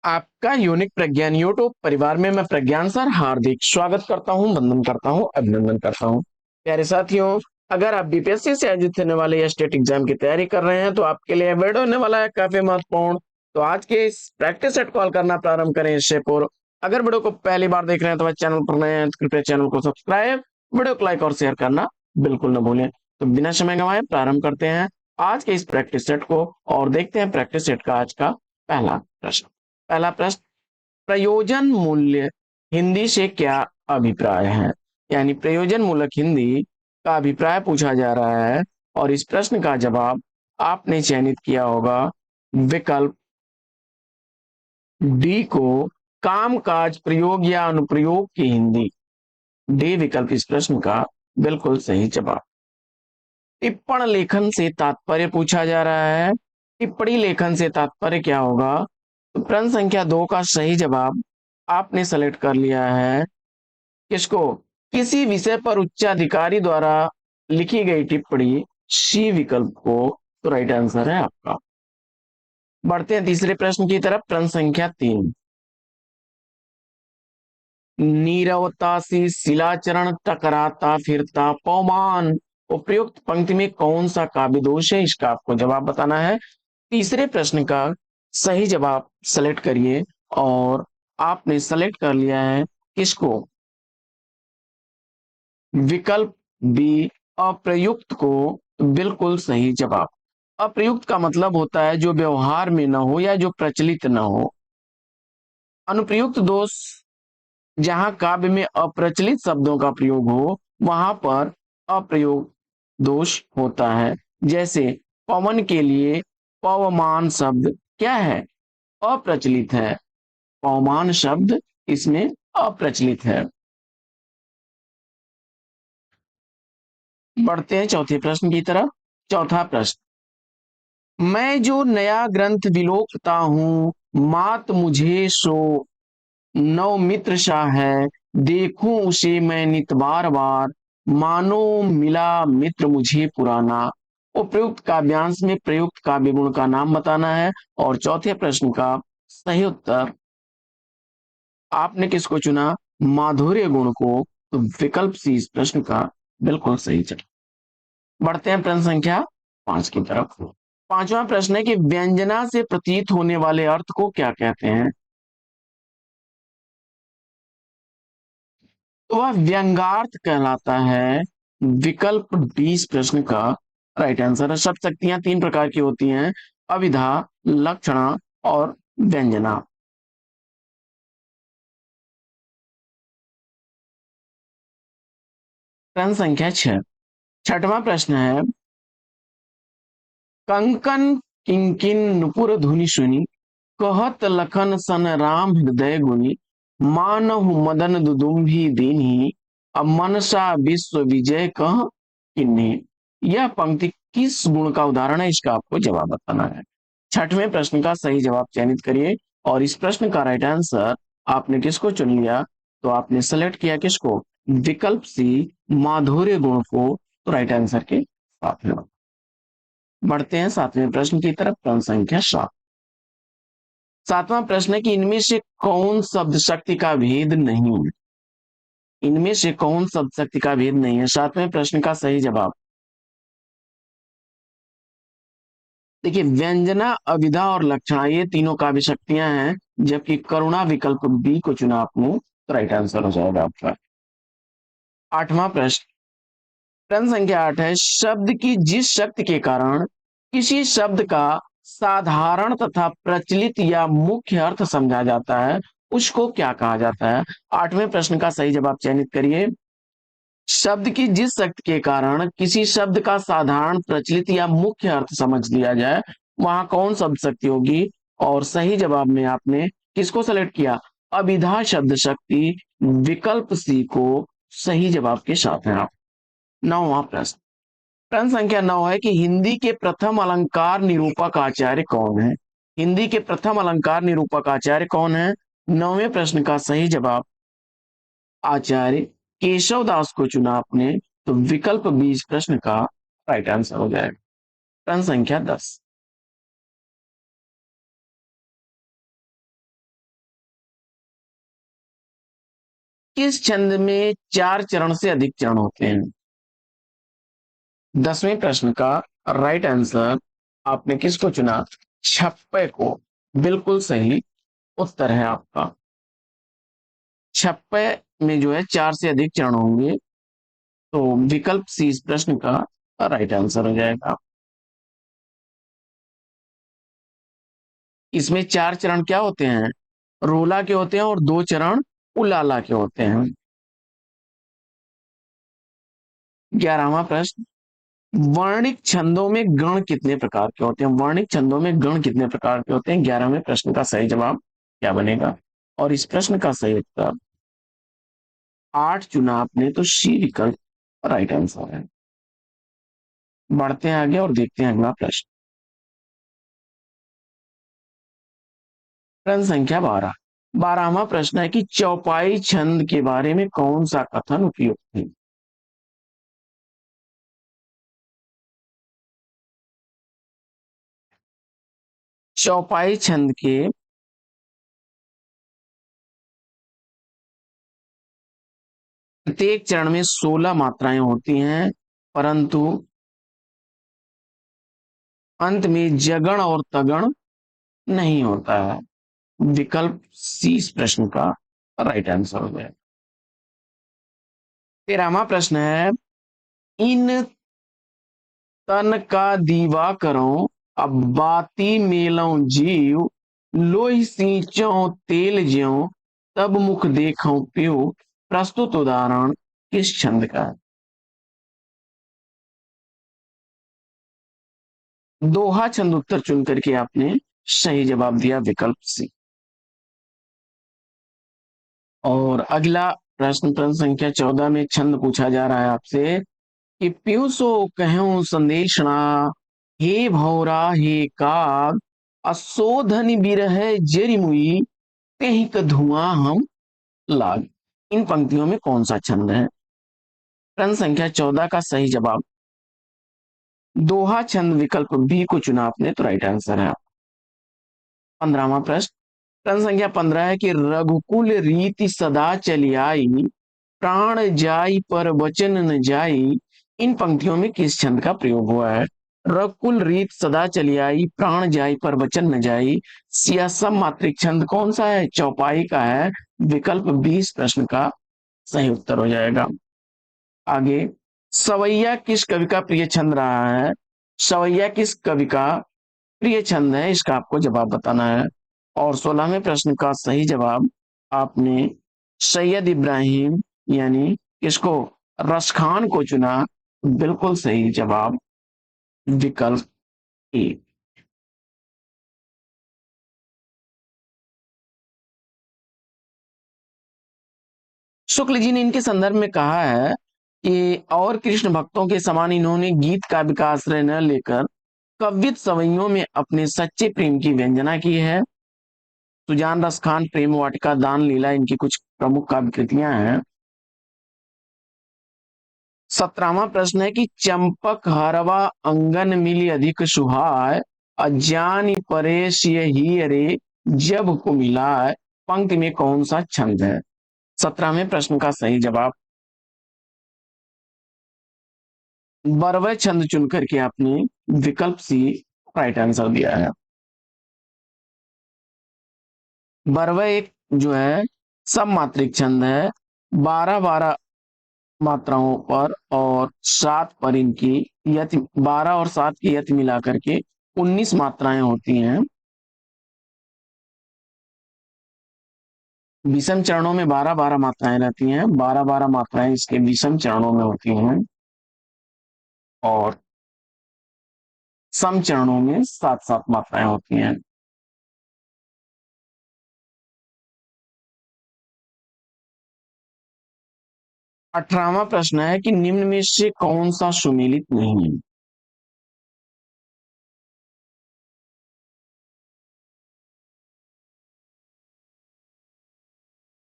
आपका यूनिक प्रज्ञान यूट्यूब परिवार में मैं प्रज्ञान सर हार्दिक स्वागत करता हूं, वंदन करता हूं, अभिनंदन करता हूं। प्यारे साथियों, अगर आप बीपीएससी से आयोजित होने वाले या स्टेट एग्जाम की तैयारी कर रहे हैं तो आपके लिए वीडियो होने वाला है काफी महत्वपूर्ण। तो आज के इस प्रैक्टिस सेट कॉल करना प्रारंभ करें इससे पूर्व अगर वीडियो को पहली बार देख रहे हैं तो चैनल पर नए हैं तो कृपया चैनल को सब्सक्राइब, वीडियो को लाइक और शेयर करना बिल्कुल न भूलें। तो बिना समय गंवाए प्रारंभ करते हैं आज के इस प्रैक्टिस सेट को और देखते हैं प्रैक्टिस सेट का आज का पहला प्रश्न। पहला प्रश्न, प्रयोजन मूल्य हिंदी से क्या अभिप्राय है? यानी प्रयोजन मूलक हिंदी का अभिप्राय पूछा जा रहा है और इस प्रश्न का जवाब आपने चयनित किया होगा विकल्प डी को, कामकाज प्रयोग या अनुप्रयोग की हिंदी। डी विकल्प इस प्रश्न का बिल्कुल सही जवाब। टिप्पण लेखन से तात्पर्य पूछा जा रहा है। टिप्पणी लेखन से तात्पर्य क्या होगा? तो प्रश्न संख्या 2 का सही जवाब आपने सेलेक्ट कर लिया है किसको? किसी विषय पर उच्चाधिकारी द्वारा लिखी गई टिप्पणी, सी विकल्प को। तो राइट आंसर है आपका। बढ़ते हैं तीसरे प्रश्न की तरफ। प्रश्न संख्या 3, नीरवता से शिलाचरण टकराता फिरता पवमान, उपयुक्त पंक्ति में कौन सा काव्य दोष है? इसका आपको जवाब बताना है। तीसरे प्रश्न का सही जवाब सेलेक्ट करिए और आपने सेलेक्ट कर लिया है किसको? विकल्प बी, अप्रयुक्त को। बिल्कुल सही जवाब। अप्रयुक्त का मतलब होता है जो व्यवहार में न हो या जो प्रचलित न हो। अनुप्रयुक्त दोष, जहां काव्य में अप्रचलित शब्दों का प्रयोग हो वहां पर अप्रयोग दोष होता है। जैसे पवन के लिए पवमान शब्द क्या है? अप्रचलित है। पवमान शब्द इसमें अप्रचलित है। बढ़ते हैं चौथे प्रश्न की तरफ। चौथा प्रश्न, मैं जो नया ग्रंथ विलोकता हूँ, मात मुझे सो नव मित्र सा है, देखूं उसे मैं नित बार बार, मानो मिला मित्र मुझे पुराना। उपयुक्त काव्यांश में प्रयुक्त काव्य गुण का नाम बताना है और चौथे प्रश्न का सही उत्तर आपने किसको चुना? माधुर्य गुण को। तो विकल्प सी इस प्रश्न का बिल्कुल सही जवाब। बढ़ते हैं प्रश्न संख्या 5 की तरफ। पांचवा प्रश्न है कि व्यंजना से प्रतीत होने वाले अर्थ को क्या कहते हैं? तो वह व्यंगार्थ कहलाता है। विकल्प डी इस प्रश्न का राइट आंसर है। शब्द शक्तियां 3 प्रकार की होती हैं, अभिधा, लक्षणा और व्यंजना। प्रश्न संख्या 6, छठवां प्रश्न है, कंकन किंकिन नुपुर धुनि सुनी, कहत लखन सन राम हृदय गुनी, मानहु मदन दुदुम्भी दीन्ही, अब मनसा विश्व विजय कह किन्ही। यह पंक्ति किस गुण का उदाहरण है? इसका आपको जवाब बताना है। छठवें प्रश्न का सही जवाब चयनित करिए और इस प्रश्न का राइट आंसर आपने किसको चुन लिया? तो आपने सेलेक्ट किया किसको? विकल्प सी, माधुर्य गुण को। तो राइट आंसर के साथ में बढ़ते हैं सातवें प्रश्न की तरफ। प्रश्न संख्या 7, सातवां प्रश्न है कि इनमें से कौन शब्द शक्ति का भेद नहीं है? इनमें से कौन शब्द शक्ति का भेद नहीं है? सातवें प्रश्न का सही जवाब देखिए, व्यंजना, अभिधा और लक्षणा ये तीनों काव्य शक्तियां हैं, जबकि करुणा विकल्प बी को चुना आपने। तो राइट आंसर हो जाएगा आपका। आठवां प्रश्न, प्रश्न संख्या 8 है, शब्द की जिस शक्ति के कारण किसी शब्द का साधारण तथा प्रचलित या मुख्य अर्थ समझा जाता है उसको क्या कहा जाता है? आठवें प्रश्न का सही जवाब चयनित करिए। शब्द की जिस शक्ति के कारण किसी शब्द का साधारण, प्रचलित या मुख्य अर्थ समझ लिया जाए वहां कौन शब्द शक्ति होगी? और सही जवाब में आपने किसको सेलेक्ट किया? अभिधा शब्द शक्ति। विकल्प सी को सही जवाब के साथ है आप। नौवां प्रश्न, प्रश्न संख्या 9 है कि हिंदी के प्रथम अलंकार निरूपक आचार्य कौन है? हिंदी के प्रथम अलंकार निरूपक आचार्य कौन है? नौवें प्रश्न का सही जवाब आचार्य केशव दास को चुना आपने। तो विकल्प 20 प्रश्न का राइट आंसर हो जाएगा। प्रश्न संख्या 10, किस छंद में 4 चरण से अधिक चरण होते हैं? 10वें प्रश्न का राइट आंसर आपने किसको चुना? छप्पे को। बिल्कुल सही उत्तर है आपका। छप्पे में जो है 4 से अधिक चरण होंगे, तो विकल्प सी इस प्रश्न का राइट आंसर हो जाएगा। इसमें 4 चरण क्या होते हैं? रोला के होते हैं और 2 चरण उलाला के होते हैं। 11वां प्रश्न, वर्णिक छंदों में गण कितने प्रकार के होते हैं? वर्णिक छंदों में गण कितने प्रकार के होते हैं? 11वें प्रश्न का सही जवाब क्या बनेगा? और इस प्रश्न का सही उत्तर 8 चुना आपने, तो सी विकल्प राइट आंसर है। बढ़ते हैं आगे और देखते हैं अगला प्रश्न। प्रश्न संख्या 12। 12वां प्रश्न है कि चौपाई छंद के बारे में कौन सा कथन उपयुक्त है? चौपाई छंद के प्रत्येक चरण में 16 मात्राएं होती हैं, परंतु अंत में जगण और तगण नहीं होता है। विकल्प सी इस प्रश्न का राइट आंसर हो गया। 13वां प्रश्न है, इन तन का दीवा करो, अब बाती मेलों जीव, लोई सींचो तेल ज्यो, तब मुख देखो प्यो। प्रस्तुत उदाहरण किस छंद का है? दोहा छंद उत्तर चुन करके आपने सही जवाब दिया, विकल्प सी। और अगला प्रश्न, प्रश्न संख्या 14 में छंद पूछा जा रहा है आपसे कि प्यों सो कहूं संदेशना, हे भौरा हे काग, असोधन बिरह जरि मुई, कहीं का धुआं हम लाग। इन पंक्तियों में कौन सा छंद है? प्रश्न संख्या 14 का सही जवाब दोहा छंद, विकल्प बी को चुना आपने, तो राइट आंसर है। 15वां प्रश्न, प्रश्न संख्या 15 है कि रघुकुल रीति सदा चली आई, प्राण जाई पर वचन न जाई। इन पंक्तियों में किस छंद का प्रयोग हुआ है? रघुकुल रीत सदा चली आई, प्राण जाई पर वचन न जाई, यह सम मात्रिक छंद कौन सा है? चौपाई का है। विकल्प 20 प्रश्न का सही उत्तर हो जाएगा। आगे, सवैया किस कवि का प्रिय छंद रहा है? सवैया किस कवि का प्रिय छंद है, इसका आपको जवाब बताना है। और 16वें प्रश्न का सही जवाब आपने सैयद इब्राहिम यानी किसको? रसखान को चुना। बिल्कुल सही जवाब विकल्प ए। शुक्ल जी ने इनके संदर्भ में कहा है कि और कृष्ण भक्तों के समान इन्होंने गीत का विकास न लेकर कवित सवैयों में अपने सच्चे प्रेम की व्यंजना की है। सुजान रस खान, प्रेम वाटिका, दान लीला इनकी कुछ प्रमुख काव्य कृतियां हैं। 17वां प्रश्न है कि चंपक हरवा अंगन मिली अधिक सुहाय, अज्ञानी परेश यही अरे, जब को मिलाय। पंक्ति में कौन सा छंद है? 17वें प्रश्न का सही जवाब बरवय छंद चुन करके आपने विकल्प सी राइट आंसर दिया है। बरवय एक जो है सब मात्रिक छंद है, 12-12 मात्राओं पर और 7 पर इनकी यति, 12 और 7 की यति मिला करके 19 मात्राएं होती हैं। विषम चरणों में 12-12 मात्राएं रहती हैं, 12-12 मात्राएं इसके विषम चरणों में होती हैं और सम चरणों में 7-7 मात्राएं होती हैं। 18वां प्रश्न है कि निम्न में से कौन सा सुमेलित नहीं है?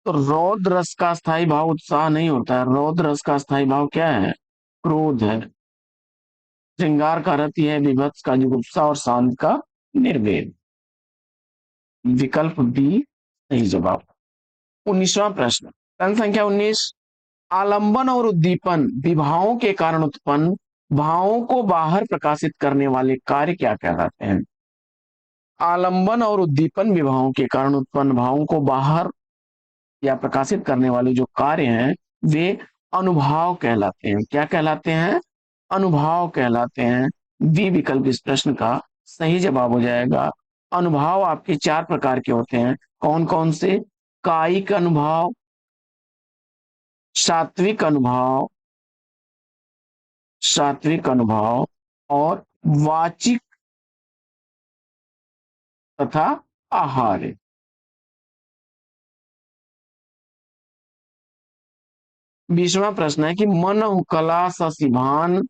तो रौद्र रस का स्थायी भाव उत्साह नहीं होता है, रौद्र रस का स्थायी भाव क्या है? क्रोध है। श्रृंगार का रति है, विभत्स का जुगुप्सा और शांत का निर्वेद। विकल्प बी सही जवाब। 19वां प्रश्न, प्रश्न संख्या 19, आलंबन और उद्दीपन विभावों के कारण उत्पन्न भावों को बाहर प्रकाशित करने वाले कार्य क्या कहलाते हैं? आलंबन और उद्दीपन विभावों के कारण उत्पन्न भावों को बाहर या प्रकाशित करने वाले जो कार्य हैं वे अनुभाव कहलाते हैं। क्या कहलाते हैं? अनुभाव कहलाते हैं। बी विकल्प इस प्रश्न का सही जवाब हो जाएगा। अनुभाव आपके चार प्रकार के होते हैं। कौन कौन से? कायिक अनुभाव, सात्विक अनुभाव, सात्विक अनुभाव और वाचिक तथा आहार्य। 20वां प्रश्न है कि मन कला ससिभान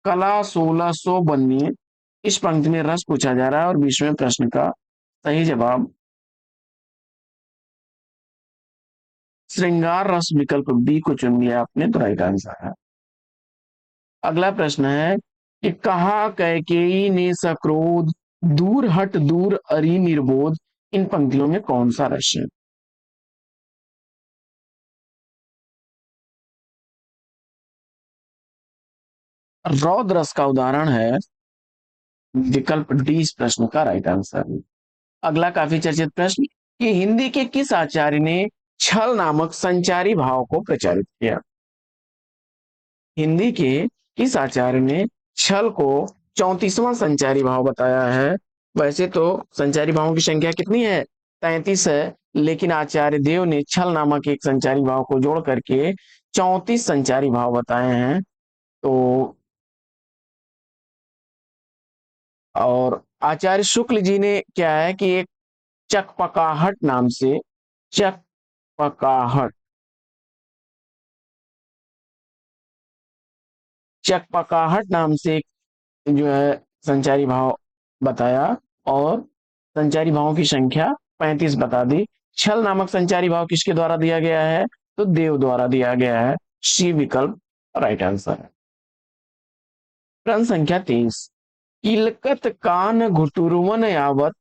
कला 1600 बन्नी, इस पंक्ति में रस पूछा जा रहा है और 20वें प्रश्न का सही जवाब श्रृंगार रस विकल्प बी को चुन लिया आपने, तो राइट आंसर है। अगला प्रश्न है कि कहा कैकेयी ने सक्रोध दूर हट दूर अरि निर्बोध, इन पंक्तियों में कौन सा रस है? रौद्र रस का उदाहरण है विकल्प डी, इस प्रश्न का राइट आंसर है। अगला काफी चर्चित प्रश्न कि हिंदी के किस आचार्य ने छल नामक संचारी भाव को प्रचारित किया? हिंदी के किस आचार्य ने छल को 34वां संचारी भाव बताया है? वैसे तो संचारी भावों की संख्या कितनी है? 33 है, लेकिन आचार्य देव ने छल नामक एक संचारी भाव को जोड़ करके 34 संचारी भाव बताए हैं। तो और आचार्य शुक्ल जी ने क्या है कि एक चकपकाहट नाम से, चकपकाहट, चकपकाहट नाम से जो है संचारी भाव बताया और संचारी भावों की संख्या 35 बता दी। छल नामक संचारी भाव किसके द्वारा दिया गया है? तो देव द्वारा दिया गया है। सी विकल्प राइट आंसर है। प्रश्न संख्या 23, किलकत कान घुटुरवन यावत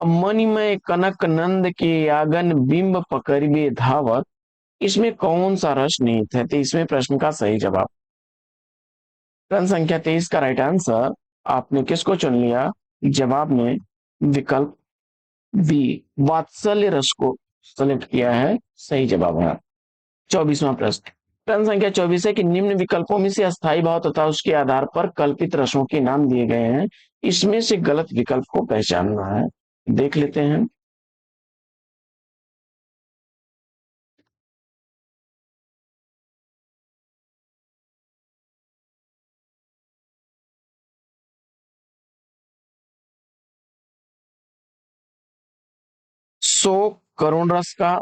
मणिमय कनक नंद के यागन बिंब पकड़िबे धावत, इसमें कौन सा रस निहित है? 23वें प्रश्न का सही जवाब। प्रश्न संख्या 23 का राइट आंसर आपने किसको चुन लिया? जवाब में विकल्प बी वात्सल्य रस को सेलेक्ट किया है, सही जवाब है। 24वां प्रश्न, प्रश्न संख्या 24 है कि निम्न विकल्पों में से अस्थायी भाव तथा उसके आधार पर कल्पित रसों के नाम दिए गए हैं, इसमें से गलत विकल्प को पहचानना है। देख लेते हैं। शोक करुण रस का,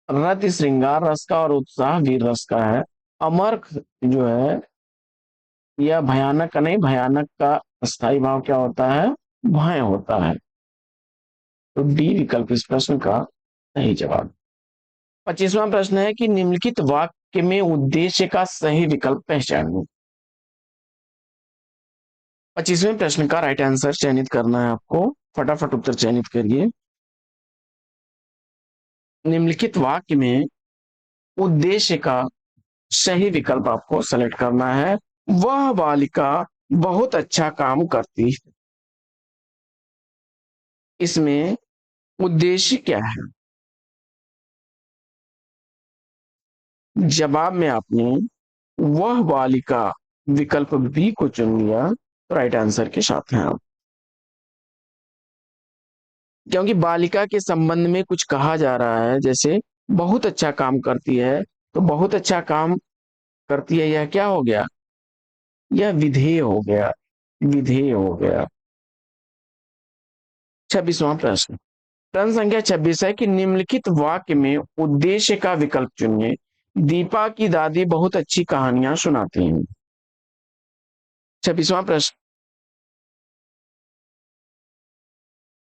रति श्रृंगार रस का और उत्साह वीर रस का है। अमर्ख जो है यह भयानक का नहीं, भयानक का स्थायी भाव क्या होता है? भय होता है। तो डी विकल्प इस प्रश्न का सही जवाब। 25वां प्रश्न है कि निम्नलिखित वाक्य में उद्देश्य का सही विकल्प पहचानिए। 25वें प्रश्न का राइट आंसर चयनित करना है आपको, फटाफट उत्तर चयनित करिए। निम्नलिखित वाक्य में उद्देश्य का सही विकल्प आपको सेलेक्ट करना है। वह बालिका बहुत अच्छा काम करती है, इसमें उद्देश्य क्या है? जवाब में आपने वह बालिका विकल्प बी को चुन लिया, तो राइट आंसर के साथ हैं आप। क्योंकि बालिका के संबंध में कुछ कहा जा रहा है, जैसे बहुत अच्छा काम करती है, तो बहुत अच्छा काम करती है, यह क्या हो गया? यह विधेय हो गया, विधेय हो गया। 26वां प्रश्न, प्रश्न संख्या 26 है कि निम्नलिखित वाक्य में उद्देश्य का विकल्प चुनिए। दीपा की दादी बहुत अच्छी कहानियां सुनाती हैं। 26वां प्रश्न,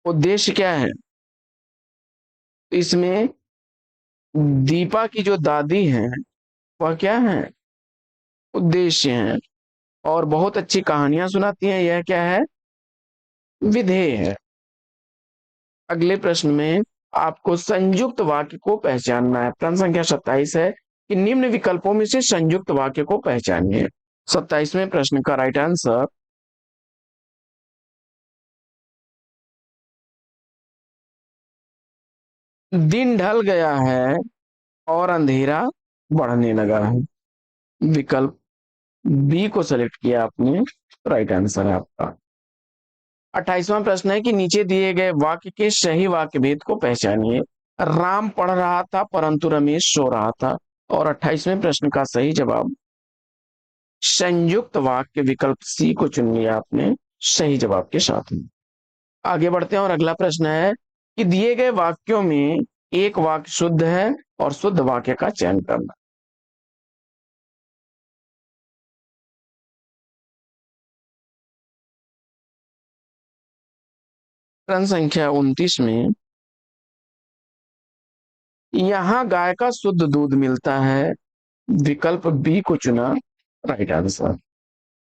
उद्देश्य क्या है? इसमें दीपा की जो दादी हैं वह क्या है? उद्देश्य है। और बहुत अच्छी कहानियां सुनाती हैं, यह क्या है? विधेय है। अगले प्रश्न में आपको संयुक्त वाक्य को पहचानना है। प्रश्न संख्या 27 है कि निम्न विकल्पों में से संयुक्त वाक्य को पहचानिए। 27वें प्रश्न का राइट आंसर दिन ढल गया है और अंधेरा बढ़ने लगा है। विकल्प बी को सेलेक्ट किया आपने, राइट आंसर है आपका। 28वां प्रश्न है कि नीचे दिए गए वाक्य के सही वाक्य भेद को पहचानिए। राम पढ़ रहा था परंतु रमेश सो रहा था। और 28वें प्रश्न का सही जवाब संयुक्त वाक्य विकल्प सी को चुन लिया आपने सही जवाब के साथ में। आगे बढ़ते हैं और अगला प्रश्न है कि दिए गए वाक्यों में एक वाक्य शुद्ध है और शुद्ध वाक्य का चयन करना। प्रश्न संख्या 29 में यहां गाय का शुद्ध दूध मिलता है। विकल्प बी को चुना, राइट आंसर।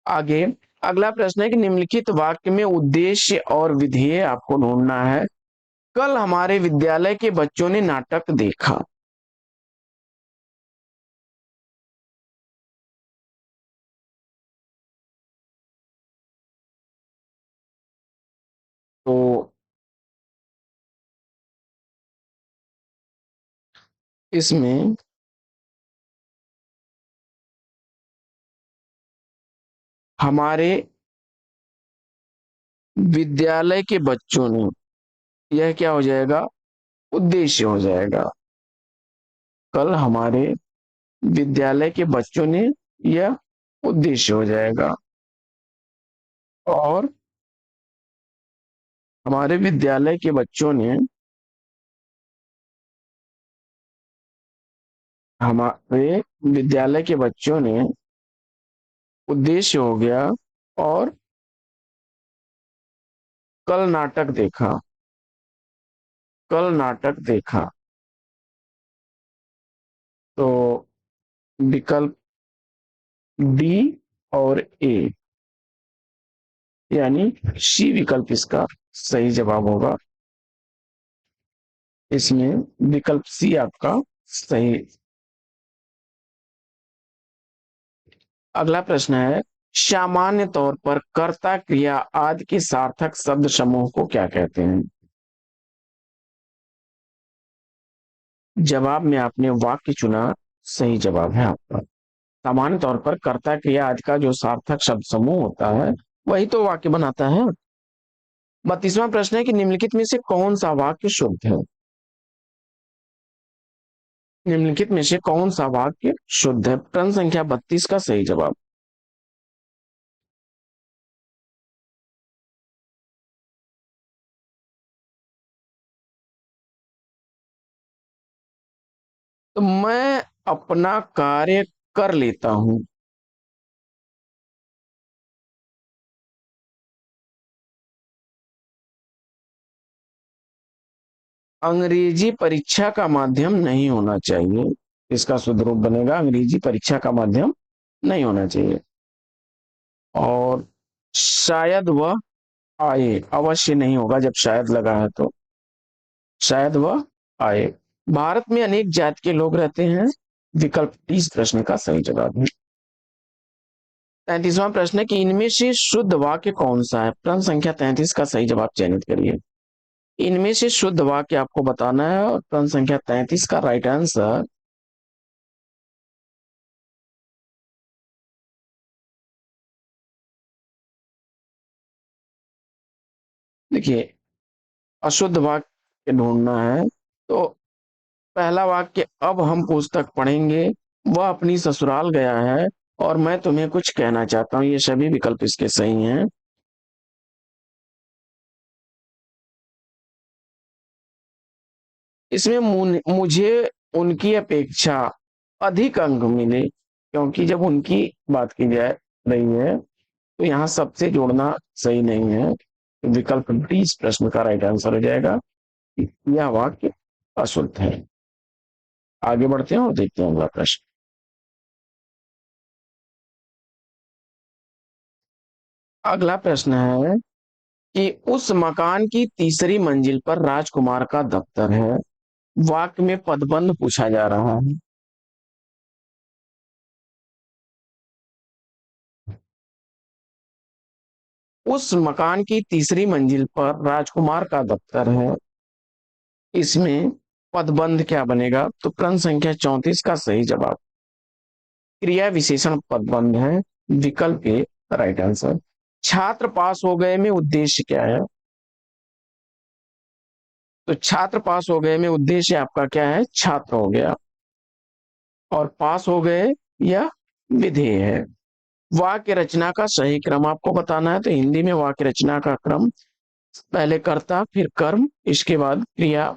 आगे अगला प्रश्न है कि निम्नलिखित वाक्य में उद्देश्य और विधेय आपको ढूंढना है। कल हमारे विद्यालय के बच्चों ने नाटक देखा। तो इसमें हमारे विद्यालय के बच्चों ने, यह क्या हो जाएगा, उद्देश्य हो जाएगा। कल हमारे विद्यालय के बच्चों ने, यह उद्देश्य हो जाएगा। और हमारे विद्यालय के बच्चों ने, हमारे विद्यालय के बच्चों ने उद्देश्य हो गया। और कल नाटक देखा, कल नाटक देखा। तो विकल्प डी और ए यानी सी विकल्प इसका सही जवाब होगा। इसमें विकल्प सी आपका सही। अगला प्रश्न है सामान्य तौर पर कर्ता क्रिया आदि के सार्थक शब्द समूह को क्या कहते हैं। जवाब में आपने वाक्य चुना, सही जवाब है आपका। सामान्य तौर पर कर्ता क्रिया आदि का जो सार्थक शब्द समूह होता है वही तो वाक्य बनाता है। 32वां प्रश्न है कि निम्नलिखित में से कौन सा वाक्य शुद्ध है। निम्नलिखित में से कौन सा वाक्य शुद्ध है। प्रश्न संख्या 32 का सही जवाब तो मैं अपना कार्य कर लेता हूं। अंग्रेजी परीक्षा का माध्यम नहीं होना चाहिए। इसका शुद्ध रूप बनेगा अंग्रेजी परीक्षा का माध्यम नहीं होना चाहिए। और शायद वह आए, अवश्य नहीं होगा जब शायद लगा है तो शायद वह आए। भारत में अनेक जाति के लोग रहते हैं। विकल्प डी इस प्रश्न का सही जवाब है। 33वां प्रश्न है कि इनमें से शुद्ध वाक्य कौन सा है। प्रश्न संख्या 33 का सही जवाब चयनित करिए। इनमें से शुद्ध वाक्य आपको बताना है और प्रश्न संख्या 33 का राइट आंसर देखिए, अशुद्ध वाक्य ढूंढना है तो पहला वाक्य अब हम पुस्तक पढ़ेंगे, वह अपनी ससुराल गया है और मैं तुम्हें कुछ कहना चाहता हूं, ये सभी विकल्प इसके सही हैं। इसमें मुझे उनकी अपेक्षा अधिक अंक मिले, क्योंकि जब उनकी बात की जाए रही है तो यहाँ सबसे जोड़ना सही नहीं है। विकल्प डी इस प्रश्न का राइट आंसर हो जाएगा। यह वाक्य अशुद्ध है। आगे बढ़ते हैं और देखते हैं अगला प्रश्न। अगला प्रश्न है कि उस मकान की तीसरी मंजिल पर राजकुमार का दफ्तर है। वाक्य में पदबंध पूछा जा रहा है। उस मकान की तीसरी मंजिल पर राजकुमार का दफ्तर है। इसमें पदबंध क्या बनेगा? तो प्रश्न संख्या 34 का सही जवाब क्रिया विशेषण पदबंध है। विकल्प ए राइट आंसर। छात्र पास हो गए में उद्देश्य क्या है? तो छात्र पास हो गए में उद्देश्य आपका क्या है? छात्र हो गया। और पास हो गए यह विधेय है। वाक्य रचना का सही क्रम आपको बताना है। तो हिंदी में वाक्य रचना का क्रम पहले कर्ता फिर कर्म इसके बाद क्रिया।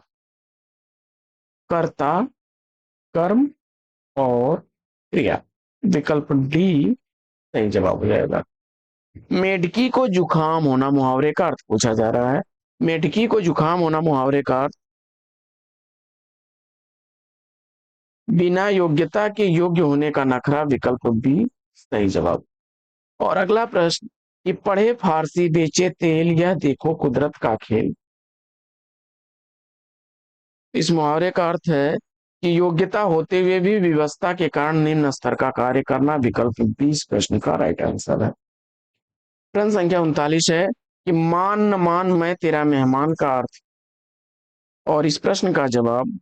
कर्ता कर्म और क्रिया। विकल्प डी सही जवाब हो जाएगा। मेढकी को जुकाम होना मुहावरे का अर्थ पूछा जा रहा है। मेढकी को जुकाम होना मुहावरे का अर्थ बिना योग्यता के योग्य होने का नखरा। विकल्प बी सही जवाब। और अगला प्रश्न कि पढ़े फारसी बेचे तेल यह देखो कुदरत का खेल। इस मुहावरे का अर्थ है कि योग्यता होते हुए भी विवशता के कारण निम्न स्तर का कार्य करना। विकल्प 20 प्रश्न का राइट आंसर है। प्रश्न संख्या 39 है कि मान न मान मैं तेरा मेहमान का अर्थ। और इस प्रश्न का जवाब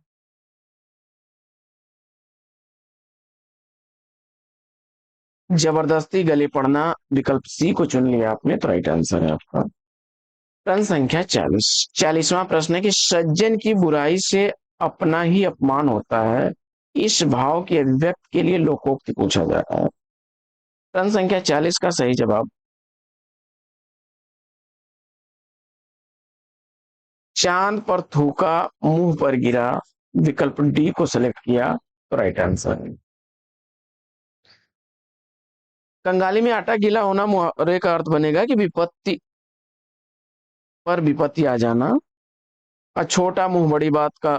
जबरदस्ती गले पड़ना। विकल्प सी को चुन लिया आपने तो राइट आंसर है आपका। प्रश्न संख्या 40। 40वां प्रश्न है कि सज्जन की बुराई से अपना ही अपमान होता है। इस भाव के अभिव्यक्त के लिए लोकोक्ति पूछा जा रहा है। प्रश्न संख्या 40 का सही जवाब चांद पर थूका मुंह पर गिरा। विकल्प डी को सिलेक्ट किया तो राइट आंसर है। कंगाली में आटा गीला होना मुहावरे का अर्थ बनेगा कि विपत्ति पर विपत्ति आ जाना। और छोटा मुंह बड़ी बात का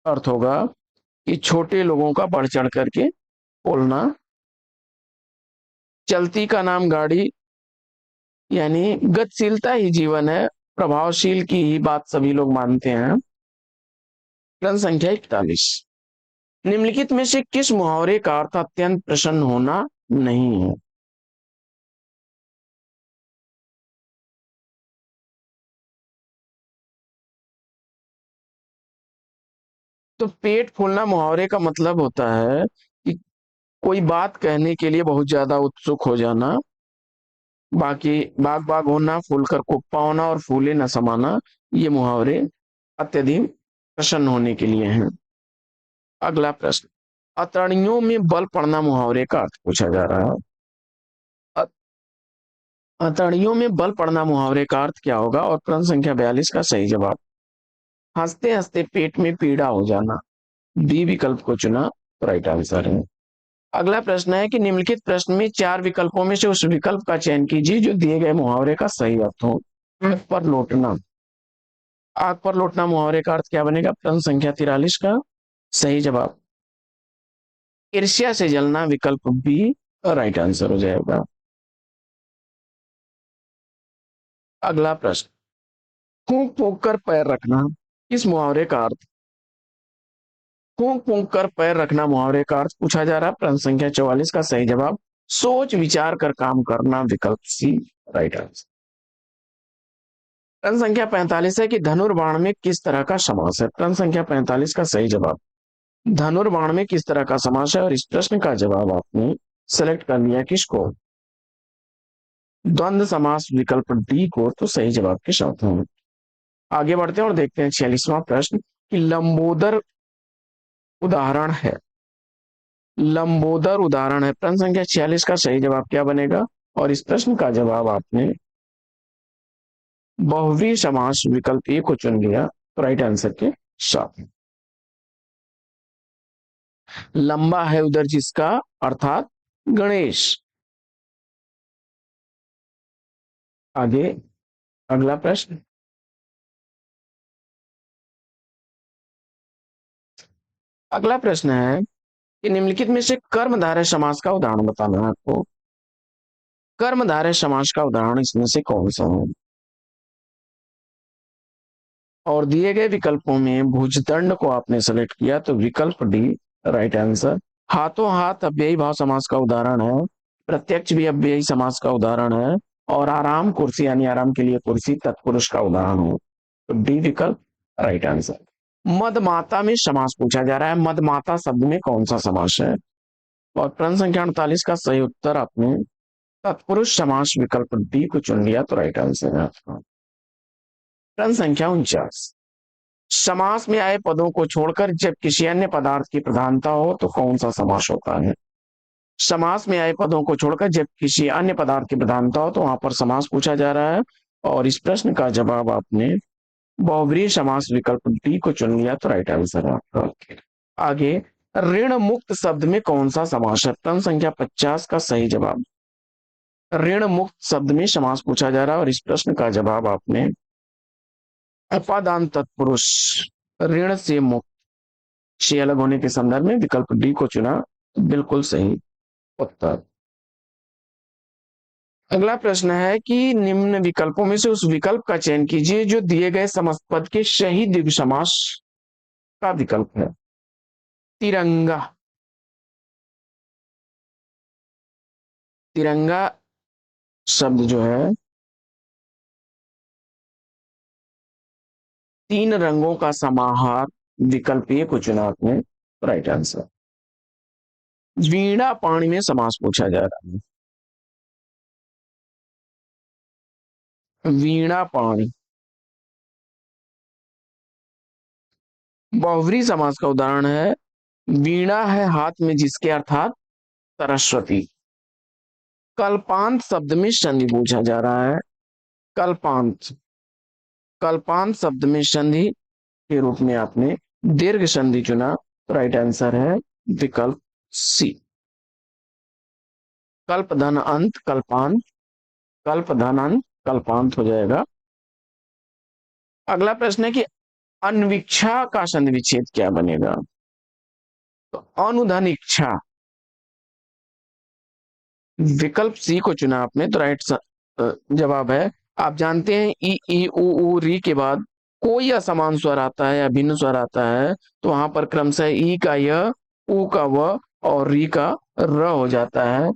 अर्थ होगा कि छोटे लोगों का बढ़ चढ़ करके बोलना। चलती का नाम गाड़ी यानी गतिशीलता ही जीवन है। प्रभावशील की ही बात सभी लोग मानते हैं। प्रश्न संख्या 41। निम्नलिखित में से किस मुहावरे का अर्थ अत्यंत प्रसन्न होना नहीं है? तो पेट फूलना मुहावरे का मतलब होता है कि कोई बात कहने के लिए बहुत ज्यादा उत्सुक हो जाना। बाकी बाग बाग होना फूलकर कुप्पा होना और फूले न समाना। ये मुहावरे अत्यधिक प्रसन्न होने के लिए हैं। अगला प्रश्न अतड़ियों में बल पड़ना मुहावरे का अर्थ पूछा जा रहा है। अतड़ियों में बल पड़ना मुहावरे का अर्थ क्या होगा? और प्रश्न संख्या 42 का सही जवाब हंसते हंसते पेट में पीड़ा हो जाना। बी विकल्प को चुना तो राइट आंसर है। अगला प्रश्न है कि निम्नलिखित प्रश्न में चार विकल्पों में से उस विकल्प का चयन कीजिए जो दिए गए मुहावरे का सही अर्थ हो। आग पर लौटना। आग पर लौटना मुहावरे का अर्थ क्या बनेगा? प्रश्न संख्या 43 का सही जवाब ईर्ष्या से जलना। विकल्प बी राइट आंसर हो जाएगा। अगला प्रश्न फूंक फूंक कर पैर रखना। इस मुहावरे का अर्थ फूंक फूंक कर पैर रखना मुहावरे का अर्थ पूछा जा रहा है। प्रश्न संख्या 44 का सही जवाब सोच विचार कर काम करना। विकल्प सी राइट आंसर। प्रश्न संख्या 45 है कि धनुर्बाण में किस तरह का समास है? प्रश्न संख्या 45 का सही जवाब धनुर्बाण में किस तरह का समास है? और इस प्रश्न का जवाब आपने सेलेक्ट कर लिया किसको? द्वंद्व समास। विकल्प डी को तो सही जवाब के साथ हैं। आगे बढ़ते हैं और देखते हैं 46वां प्रश्न कि लंबोदर उदाहरण है। लंबोदर उदाहरण है। प्रश्न संख्या 46 का सही जवाब क्या बनेगा? और इस प्रश्न का जवाब आपने बहुव्रीहि समास विकल्प ए को चुन लिया तो राइट आंसर के साथ। लंबा है उधर जिसका अर्थात गणेश। आगे अगला प्रश्न अगला प्रश्न है कि निम्नलिखित में से कर्मधारय समास का उदाहरण बताना है आपको। कर्मधारय समास का उदाहरण इसमें से कौन सा है? और दिए गए विकल्पों में भुजदंड को आपने सेलेक्ट किया तो विकल्प डी राइट आंसर। हाथों हाथ अव्ययी भाव समास का उदाहरण है, प्रत्यक्ष भी अव्ययी समास का उदाहरण है, और आराम कुर्सी यानी आराम के लिए कुर्सी तत्पुरुष का उदाहरण है, तो डी विकल्प राइट आंसर। मदमाता में समास पूछा जा रहा है, मदमाता शब्द में कौन सा समास है, और प्रश्न संख्या 48 का सही उत्तर आपने तत्पुरुष समास विकल्प डी को चुन लिया, तो राइट आंसर है आपका। प्रश्न संख्या 49, समास में आए पदों को छोड़कर जब किसी अन्य पदार्थ की प्रधानता हो तो कौन सा समास होता है। समास में आए पदों को छोड़कर जब किसी अन्य पदार्थ की प्रधानता हो तो वहां पर समास पूछा जा रहा है, और इस प्रश्न का जवाब आपने बहुव्रीहि समास विकल्प डी को चुन लिया, तो राइट आंसर है आपका। आगे, ऋण मुक्त शब्द में कौन सा समास है, प्रश्न संख्या 50 का सही जवाब। ऋण मुक्त शब्द में समास पूछा जा रहा है, और इस प्रश्न का जवाब आपने अपादान तत्पुरुष ऋण से मुक्त से अलग होने के संदर्भ में विकल्प डी को चुना, बिल्कुल सही उत्तर। अगला प्रश्न है कि निम्न विकल्पों में से उस विकल्प का चयन कीजिए जो दिए गए समस्त पद के सही द्विगु समास का विकल्प है। तिरंगा, तिरंगा शब्द जो है तीन रंगों का समाहार, विकल्प ए को चुना आपने, राइट आंसर। वीणा पाणी में समास पूछा जा रहा है, वीणा पाणी बहुव्रीहि समास का उदाहरण है, वीणा है हाथ में जिसके, अर्थात सरस्वती। कल्पांत शब्द में संधि पूछा जा रहा है, कल्पांत, कल्पांत शब्द में संधि के रूप में आपने दीर्घ संधि चुना, तो राइट आंसर है विकल्प सी। कल्प धन अंत कल्पांत, कल्प धन अंत कल्पांत हो जाएगा। अगला प्रश्न है कि अन्विक्षा का संधि विच्छेद क्या बनेगा, तो अनुधन इच्छा, विकल्प सी को चुना आपने, तो राइट जवाब है। आप जानते हैं ई ई उ री के बाद कोई असमान स्वर आता है या भिन्न स्वर आता है तो वहां पर क्रमशः ई का य, उ का व और री का र हो जाता है।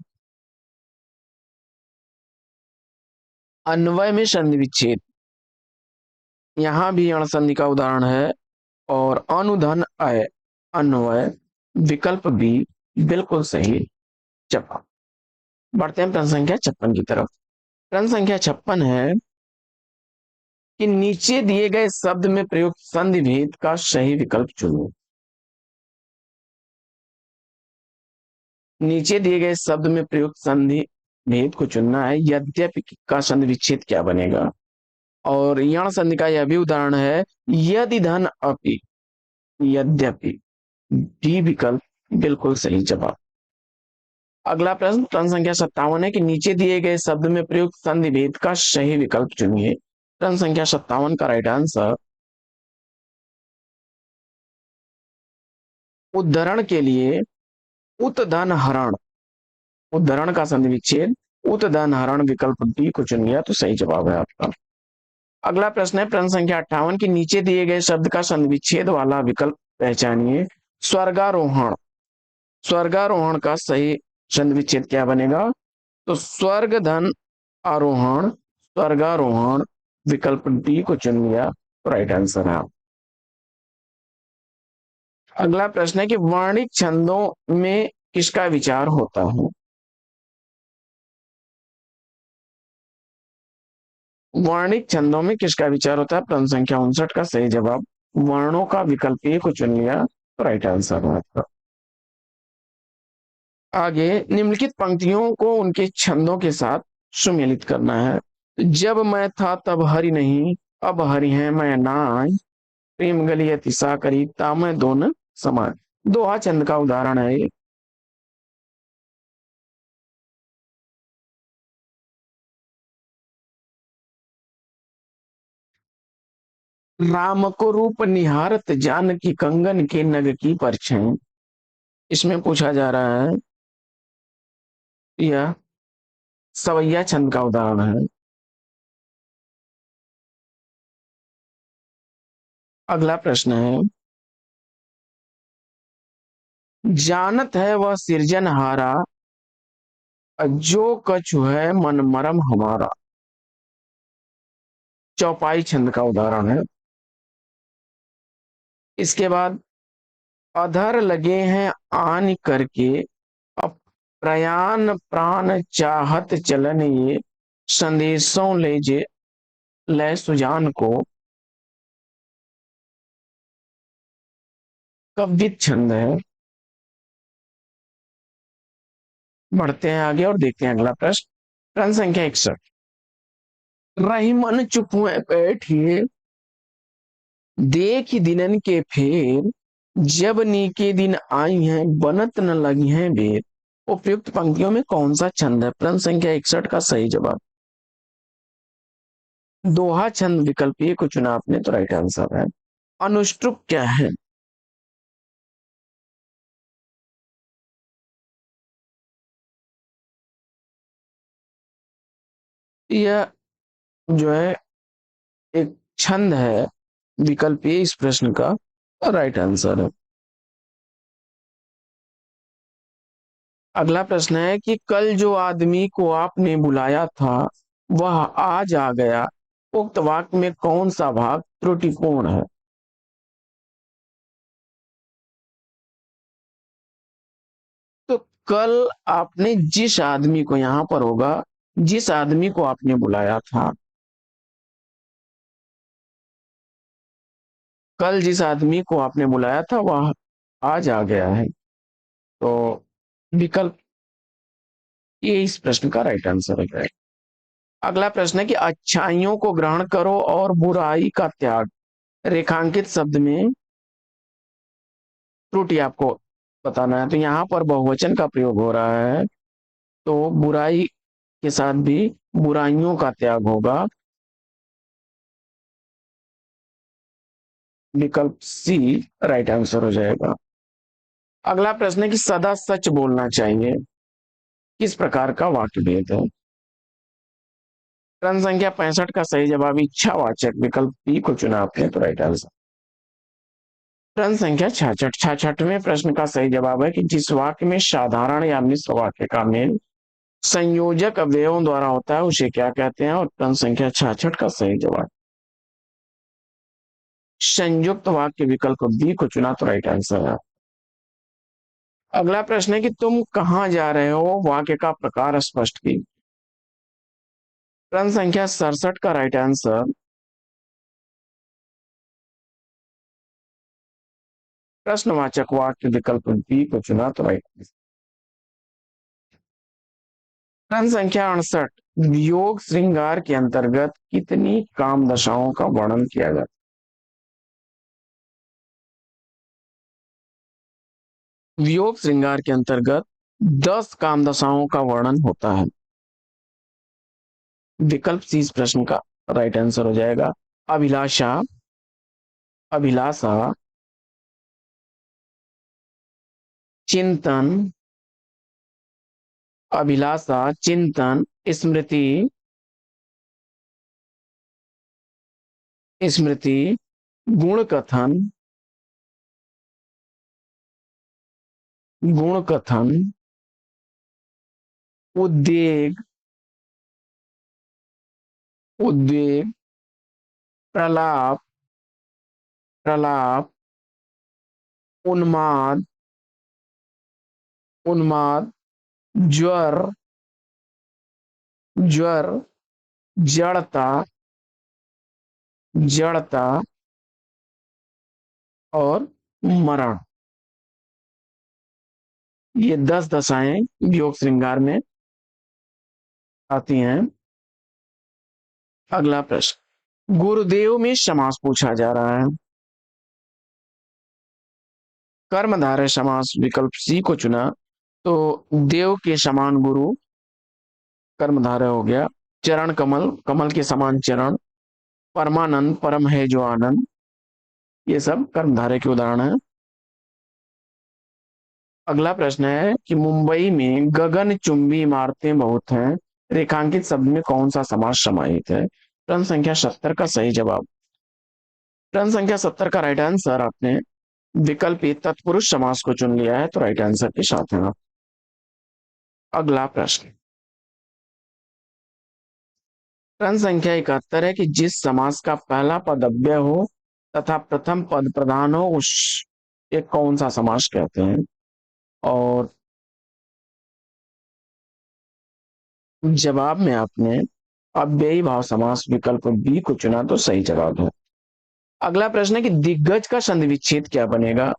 अन्वय में संधि विच्छेद, यहां भी अण संधि का उदाहरण है, और अनुधन अय अन्वय, विकल्प बी बिल्कुल सही जवाब। बढ़ते हैं प्रश्न संख्या 56 की तरफ। प्रश्न संख्या 56 है कि नीचे दिए गए शब्द में प्रयुक्त संधि भेद का सही विकल्प चुनो। नीचे दिए गए शब्द में प्रयुक्त संधि भेद को चुनना है। यद्यपि का संधि विच्छेद क्या बनेगा, और यण संधि का यह भी उदाहरण है, यदि धन अपि, यद्यपि, डी विकल्प बिल्कुल सही जवाब। अगला प्रश्न प्रश्न संख्या 57 है कि नीचे दिए गए शब्द में प्रयुक्त संधि भेद का सही विकल्प चुनिए। प्रश्न संख्या 57 का राइट आंसर, उद्धरण के लिए उतधन हरण, उद्धरण का संधि विच्छेद उतधन हरण, विकल्प डी को चुन लिया, तो सही जवाब है आपका। अगला प्रश्न है प्रश्न संख्या 58 की नीचे दिए गए शब्द का संधि विच्छेद वाला विकल्प पहचानिए। स्वर्गारोहण, स्वर्गारोहण का सही संधि विच्छेद क्या बनेगा, तो स्वर्ग धन आरोहण, स्वर्गारोहण, विकल्प डी को चुन लिया, तो राइट आंसर है। अगला प्रश्न है कि वर्णिक छंदों में किसका विचार होता है। वर्णिक छंदों में किसका विचार होता है, प्रश्न संख्या 59 का सही जवाब वर्णों का, विकल्प ए को चुन लिया, तो राइट आंसर है आपका। आगे, निम्नलिखित पंक्तियों को उनके छंदों के साथ सुमेलित करना है। जब मैं था तब हरि नहीं, अब हरि है मैं ना आई, प्रेम गली अतिशा करी तामय दोन समान। दोहा छंद का उदाहरण है ये। राम को रूप निहारत जानकी कंगन के नग की परछाई, इसमें पूछा जा रहा है, यह सवैया छंद का उदाहरण है। अगला प्रश्न है, जानत है वह सिरजनहारा, जो कछु है मन मरम हमारा। चौपाई छंद का उदाहरण है। इसके बाद, अधर लगे हैं आन करके, अब प्रयाण प्राण चाहत चलन ये, संदेशों ले जे लय सुजान को। कवित छंद है। बढ़ते हैं आगे और देखते हैं अगला प्रश्न। प्रश्न संख्या 61, रही मन चुप हुए बैठिए, देख दिनन के फेर, जब नीके दिन आई हैं बनत न लगी हैं बेर। उपयुक्त पंक्तियों में कौन सा छंद है? प्रश्न संख्या 61 का सही जवाब दोहा छंद विकल्प ए को चुना आपने, तो राइट आंसर है। अनुष्टुप क्या है? यह जो है एक छंद है, विकल्प ए इस प्रश्न का राइट आंसर है। अगला प्रश्न है कि कल जो आदमी को आपने बुलाया था वह आज आ गया, उक्त वाक्य में कौन सा भाग त्रुटिपूर्ण है? तो कल आपने जिस आदमी को, यहां पर होगा जिस आदमी को आपने बुलाया था, कल जिस आदमी को आपने बुलाया था वह आज आ गया है। तो विकल्प ये इस प्रश्न का राइट आंसर है। अगला प्रश्न है कि अच्छाइयों को ग्रहण करो और बुराई का त्याग, रेखांकित शब्द में त्रुटि आपको बताना है। तो यहाँ पर बहुवचन का प्रयोग हो रहा है, तो बुराई के साथ भी बुराइयों का त्याग होगा। विकल्प सी राइट आंसर हो जाएगा। अगला प्रश्न है कि सदा सच बोलना चाहिए, किस प्रकार का वाक्य भेद है? प्रश्न संख्या 65 का सही जवाब इच्छावाचक विकल्प बी को चुना आपने, तो राइट आंसर। प्रश्न संख्या 66, 66वें प्रश्न का सही जवाब है कि जिस वाक्य में साधारण या मिश्र वाक्य का मेल संयोजक अवयवों द्वारा होता है उसे क्या कहते हैं? और प्रश्न संख्या 66 का सही जवाब संयुक्त वाक्य विकल्प बी को चुना, तो राइट आंसर है। अगला प्रश्न है कि तुम कहां जा रहे हो, वाक्य का प्रकार स्पष्ट की। प्रश्न संख्या 67 का राइट आंसर प्रश्नवाचक वाक्य विकल्प बी को चुना, तो राइट आंसर। प्रश्न संख्या 68, वियोग श्रृंगार के अंतर्गत कितनी काम दशाओं का वर्णन किया जाता है? वियोग श्रृंगार के अंतर्गत 10 काम दशाओं का वर्णन होता है। विकल्प सी इस प्रश्न का राइट आंसर हो जाएगा। अभिलाषा, अभिलाषा, चिंतन, अभिलाषा, चिंतन, स्मृति, स्मृति, गुण कथन, गुण कथन, उद्वेग, उद्वेग, प्रलाप, प्रलाप, उन्माद, उन्माद, ज्वर, ज्वर, जड़ता, जड़ता और मरण। ये 10 दशाएं योग श्रृंगार में आती हैं। अगला प्रश्न, गुरुदेव में समास पूछा जा रहा है। कर्मधारय समास विकल्प सी को चुना, तो देव के समान गुरु कर्मधारय हो गया। चरण कमल, कमल के समान चरण, परमानंद, परम है जो आनंद, ये सब कर्मधारय के उदाहरण है। अगला प्रश्न है कि मुंबई में गगन चुंबी इमारतें बहुत हैं, रेखांकित शब्द में कौन सा समास समाहित है? प्रश्न संख्या 70 का सही जवाब प्रश्न संख्या 70 का राइट आंसर आपने विकल्प ए तत्पुरुष समास को चुन लिया है, तो राइट आंसर के साथ हैं आप। अगला प्रश्न, प्रश्न संख्या 71 है कि जिस समास का पहला पद अव्यय हो तथा प्रथम पद प्रधान हो उस एक कौन सा समास कहते हैं। और जवाब में आपने अव्ययी भाव समास विकल्प बी को चुना, तो सही जवाब है। अगला प्रश्न है कि दिग्गज का संधि विच्छेद क्या बनेगा।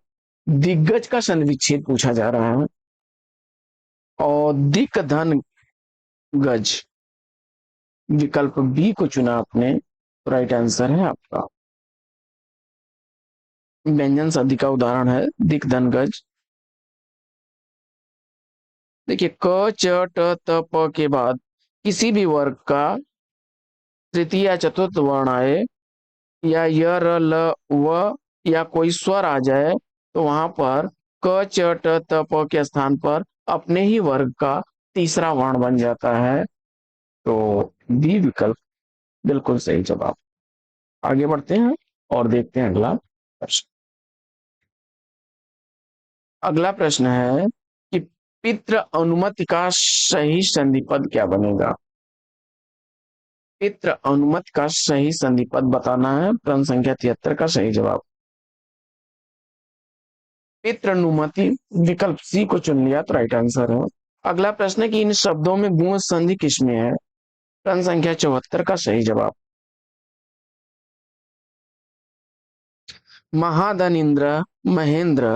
दिग्गज का संधि विच्छेद पूछा जा रहा है। और दिक धन गज विकल्प बी को चुना आपने, तो राइट आंसर है आपका। व्यंजन संधि का उदाहरण है दिक धन गज। देखिए क च ट त प के बाद किसी भी वर्ग का तृतीय या चतुर्थ वर्ण आए या य र ल व या कोई स्वर आ जाए, तो वहां पर क च ट त प के स्थान पर अपने ही वर्ग का तीसरा वर्ण बन जाता है, तो बी विकल्प बिल्कुल सही जवाब। आगे बढ़ते हैं और देखते हैं अगला प्रश्न। अगला प्रश्न है कि पितृ अनुमति का सही संधि पद क्या बनेगा। पितृ अनुमति का सही संधि पद बताना है। प्रश्न संख्या 73 का सही जवाब पितृ अनुमति विकल्प सी को चुन लिया, तो राइट आंसर है। अगला प्रश्न है कि इन शब्दों में गुण संधि किसमें है। प्रश्न संख्या 74 का सही जवाब महाधन इंद्र महेंद्र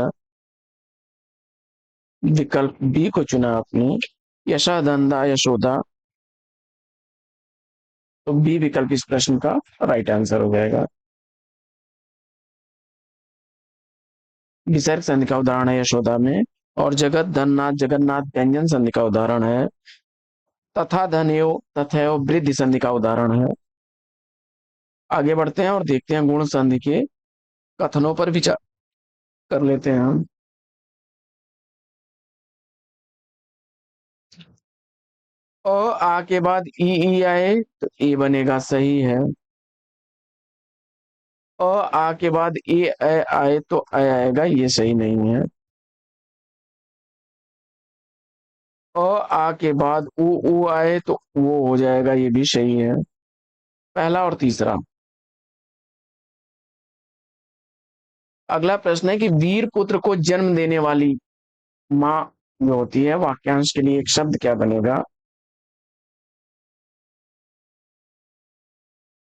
विकल्प बी को चुना आपने। यशाधंदा यशोदा, तो बी विकल्प इस प्रश्न का राइट आंसर हो जाएगा। विसर्ग संधि का उदाहरण है यशोदा में। और जगत धननाथ जगन्नाथ व्यंजन संधि का उदाहरण है। तथा धनयो तथयो वृद्धि संधि का उदाहरण है। आगे बढ़ते हैं और देखते हैं गुण संधि के कथनों पर विचार कर लेते हैं हम। अ आ के बाद ई आए तो ए बनेगा, सही है। अ आ के बाद ए आए तो अ आएगा, ये सही नहीं है। अ आ के बाद उ आए तो वो हो जाएगा, ये भी सही है। पहला और तीसरा। अगला प्रश्न है कि वीर पुत्र को जन्म देने वाली माँ जो होती है, वाक्यांश के लिए एक शब्द क्या बनेगा।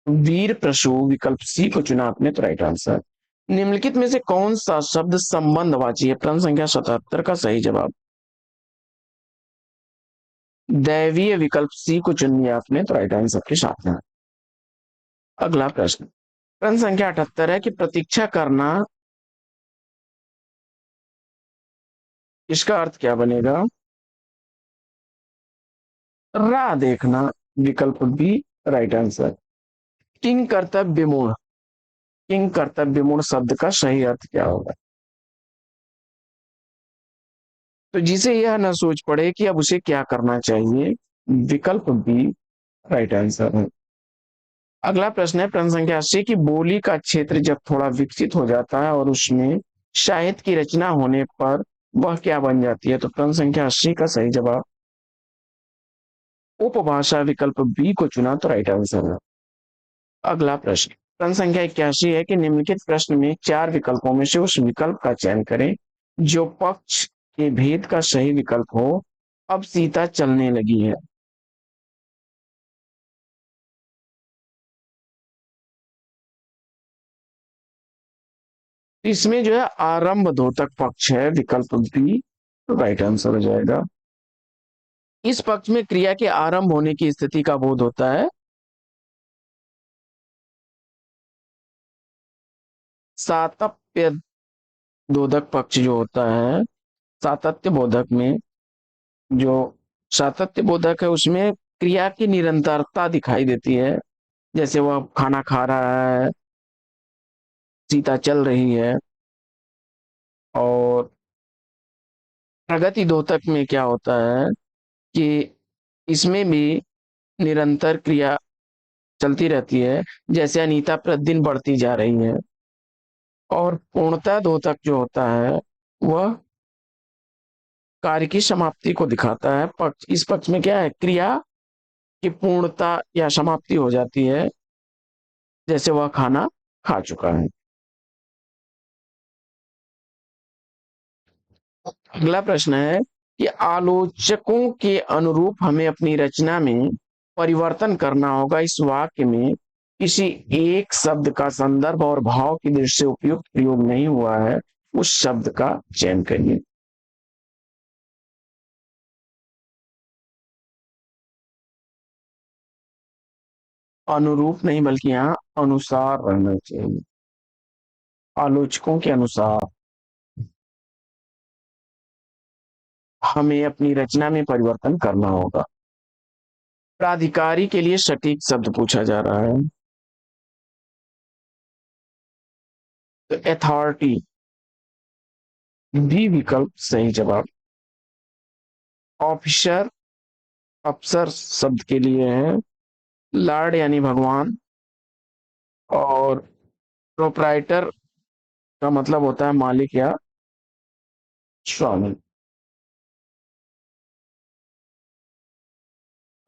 वीर प्रसू विकल्प सी को चुना आपने, तो राइट आंसर। निम्नलिखित में से कौन सा शब्द संबंधवाची है। प्रश्न संख्या 77 का सही जवाब दैवीय विकल्प सी को चुन लिया आपने, तो राइट आंसर के साथ में। अगला प्रश्न, प्रश्न संख्या 78 है कि प्रतीक्षा करना इसका अर्थ क्या बनेगा। राह देखना विकल्प बी राइट आंसर। किंग कर्तव्य मूढ़, किंग कर्तव्य मूढ़ शब्द का सही अर्थ क्या होगा। तो जिसे यह न सोच पड़े कि अब उसे क्या करना चाहिए, विकल्प बी राइट आंसर है। अगला प्रश्न है प्रश्न संख्या 80 की बोली का क्षेत्र जब थोड़ा विकसित हो जाता है और उसमें साहित्य की रचना होने पर वह क्या बन जाती है। तो प्रश्न संख्या 80 का सही जवाब उपभाषा विकल्प बी को चुना, तो राइट आंसर है। अगला प्रश्न, प्रश्न संख्या 81 है कि निम्नलिखित प्रश्न में चार विकल्पों में से उस विकल्प का चयन करें जो पक्ष के भेद का सही विकल्प हो। अब सीता चलने लगी है। इसमें जो है आरंभ द्योतक पक्ष है, विकल्प बी तो राइट आंसर हो जाएगा। इस पक्ष में क्रिया के आरंभ होने की स्थिति का बोध होता है। सातत्य बोधक पक्ष जो होता है, सातत्य बोधक में जो सातत्य बोधक है उसमें क्रिया की निरंतरता दिखाई देती है। जैसे वह खाना खा रहा है, सीता चल रही है। और प्रगति द्योतक में क्या होता है कि इसमें भी निरंतर क्रिया चलती रहती है। जैसे अनीता प्रतिदिन बढ़ती जा रही है। और पूर्णतः द्योतक जो होता है वह कार्य की समाप्ति को दिखाता है। पक्ष इस पक्ष में क्या है, क्रिया की पूर्णता या समाप्ति हो जाती है, जैसे वह खाना खा चुका है। अगला प्रश्न है कि आलोचकों के अनुरूप हमें अपनी रचना में परिवर्तन करना होगा। इस वाक्य में किसी एक शब्द का संदर्भ और भाव की दृष्टि से उपयुक्त प्रयोग नहीं हुआ है, उस शब्द का चयन करिए। अनुरूप नहीं बल्कि यहाँ अनुसार रहना चाहिए, आलोचकों के अनुसार हमें अपनी रचना में परिवर्तन करना होगा। प्राधिकारी के लिए सटीक शब्द पूछा जा रहा है, तो अथॉरिटी बी विकल्प सही जवाब। ऑफिसर अफसर शब्द के लिए है, लॉर्ड यानी भगवान, और प्रोप्राइटर का मतलब होता है मालिक या स्वामी।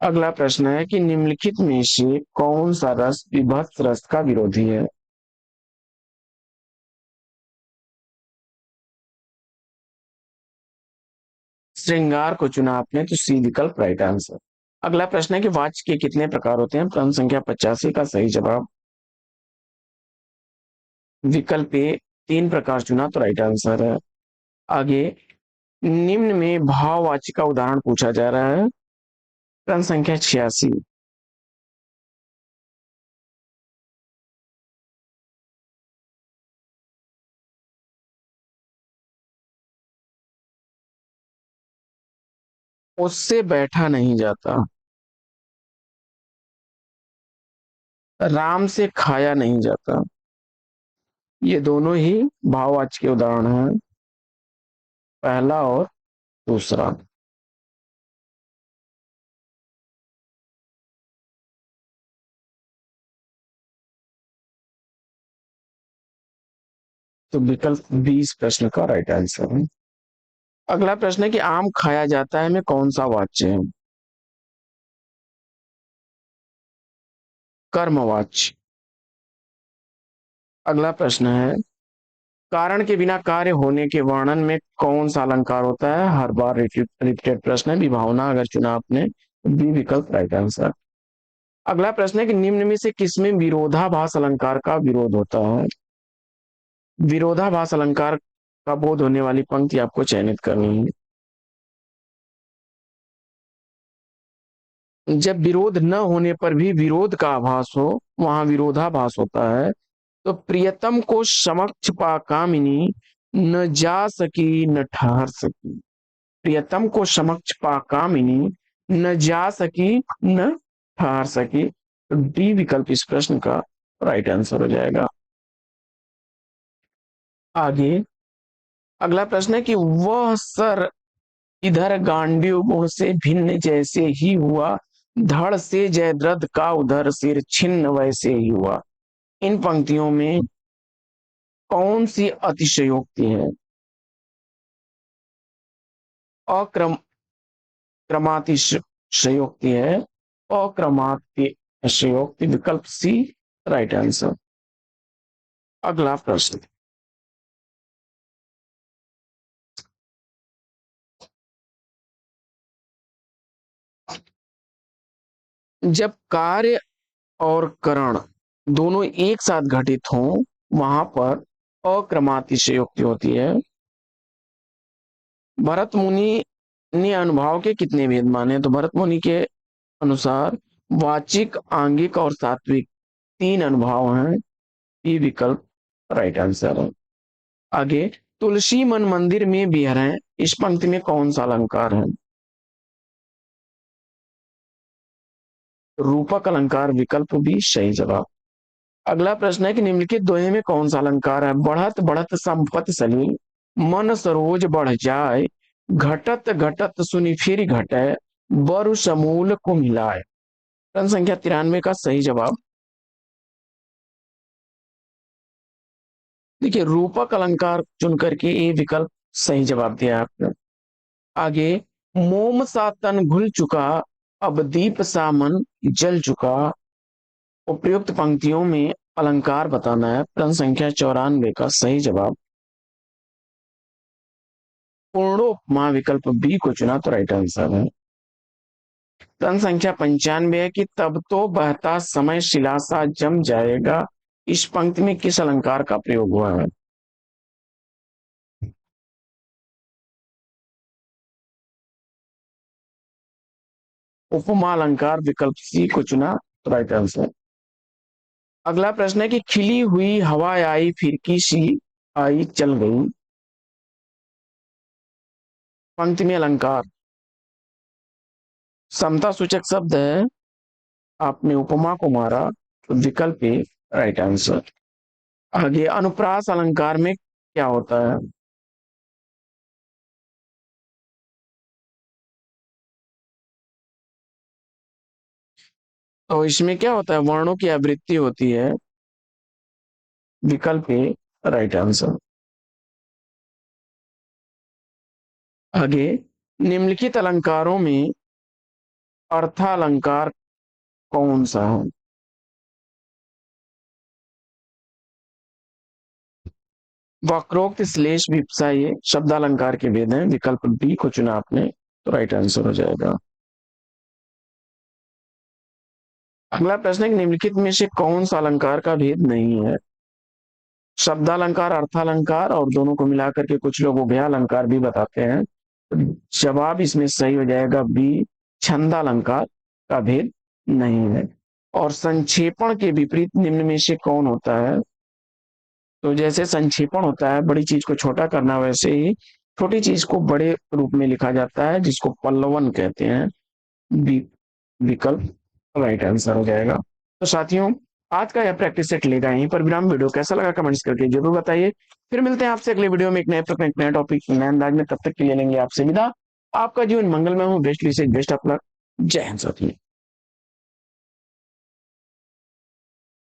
अगला प्रश्न है कि निम्नलिखित में से कौन सा रस विभक्त रस का विरोधी है। श्रृंगार को चुना आपने, तो सी विकल्प राइट आंसर। अगला प्रश्न है कि वाच के कितने प्रकार होते हैं। प्रश्न संख्या 85 का सही जवाब विकल्प ए 3 प्रकार चुना, तो राइट आंसर है। आगे निम्न में भाववाची का उदाहरण पूछा जा रहा है। प्रश्न संख्या 86। उससे बैठा नहीं जाता, राम से खाया नहीं जाता, ये दोनों ही भाववाची के उदाहरण हैं, पहला और दूसरा। तो विकल्प 20 प्रश्न का राइट आंसर है। अगला प्रश्न है कि आम खाया जाता है में कौन सा वाच्य है। कर्मवाच्य। अगला प्रश्न है कारण के बिना कार्य होने के वर्णन में कौन सा अलंकार होता है। हर बार रिपीटेड प्रश्न है, विभावना अगर चुना आपने, बी विकल्प राइट आंसर। अगला प्रश्न है कि निम्न में से किसमें विरोधाभास अलंकार का विरोध होता है। विरोधाभास अलंकार का बोध होने वाली पंक्ति आपको चयनित करनी है। जब विरोध न होने पर भी विरोध का आभास हो, वहां विरोधाभास होता है। तो प्रियतम को समक्ष पा कामिनी न जा सकी न ठहर सकी। प्रियतम को समक्ष पा कामिनी न जा सकी न ठहर सकी, तो डी विकल्प इस प्रश्न का राइट आंसर हो जाएगा। आगे अगला प्रश्न है कि वह सर इधर गांडीव गुण से भिन्न जैसे ही हुआ, धड़ से जयद्रथ का उधर सिर छिन्न वैसे ही हुआ। इन पंक्तियों में कौन सी अतिशयोक्ति है। अक्रम क्रमातिशयोक्ति है, अक्रमातिशयोक्ति विकल्प सी राइट आंसर। अगला प्रश्न, जब कार्य और करण दोनों एक साथ घटित हों, वहां पर अक्रमातिशयोक्ति होती है। भरत मुनि ने अनुभाव के कितने भेद माने। तो भरत मुनि के अनुसार वाचिक, आंगिक और सात्विक 3 अनुभाव हैं, ये विकल्प राइट आंसर है। आगे तुलसी मन मंदिर में बिहरें, इस पंक्ति में कौन सा अलंकार है। रूपक अलंकार विकल्प भी सही जवाब। अगला प्रश्न है कि निम्नलिखित दोहे में कौन सा अलंकार है। बढ़त बढ़त संपत सलीम, मन सरोज बढ़ जाए, घटत घटत सुनि फिर घटे, बरु समूल को मिलाए। प्रश्न संख्या 93 का सही जवाब देखिए रूपक अलंकार चुन करके ये विकल्प सही जवाब दिया आपने। आगे, मोम सा तन घुल चुका, अब दीप सा मन जल चुका। उपयुक्त पंक्तियों में अलंकार बताना है। प्रश्न संख्या 94 का सही जवाब पूर्णोपमा विकल्प बी को चुना तो राइट आंसर है। प्रश्न संख्या 95 है कि तब तो बहता समय शिलासा जम जाएगा, इस पंक्ति में किस अलंकार का प्रयोग हुआ है? उपमा अलंकार विकल्प सी को चुना तो राइट आंसर। अगला प्रश्न है कि खिली हुई हवा आई फिरकी सी आई चल गई, पंक्ति में अलंकार समता सूचक शब्द है। आपने उपमा को मारा तो विकल्प ए राइट आंसर। आगे, अनुप्रास अलंकार में क्या होता है? तो इसमें क्या होता है? वर्णों की आवृत्ति होती है, विकल्प ए राइट आंसर। आगे, निम्नलिखित अलंकारों में अर्थालंकार कौन सा है? वक्रोक्त श्लेष विप्सा ये शब्दालंकार के भेद हैं, विकल्प बी को चुना आपने तो राइट आंसर हो जाएगा। अगला प्रश्न है कि निम्नलिखित में से कौन सा अलंकार का भेद नहीं है? शब्दालंकार, अर्थालंकार और दोनों को मिलाकर के कुछ लोग उभयालंकार भी बताते हैं। तो जवाब इसमें सही हो जाएगा बी, छंदालंकार का भेद नहीं है। और संक्षेपण के विपरीत निम्न में से कौन होता है? तो जैसे संक्षेपण होता है बड़ी चीज को छोटा करना, वैसे ही छोटी चीज को बड़े रूप में लिखा जाता है, जिसको पल्लवन कहते हैं। बी विकल्प राइट आंसर हो जाएगा। तो साथियों, आज का यह प्रैक्टिस सेट लेगा यहीं पर विराम। वीडियो कैसा लगा कमेंट्स करके जरूर बताइए। फिर मिलते हैं आपसे अगले वीडियो में एक नए प्रश्न, एक नए टॉपिक, नए अंदाज में। तब तक के लिए लेंगे आपसे विदा। आपका जीवन मंगलमय हो। बेस्ट विशेष बेस्ट ऑफ लक। जय हिंद साथियों।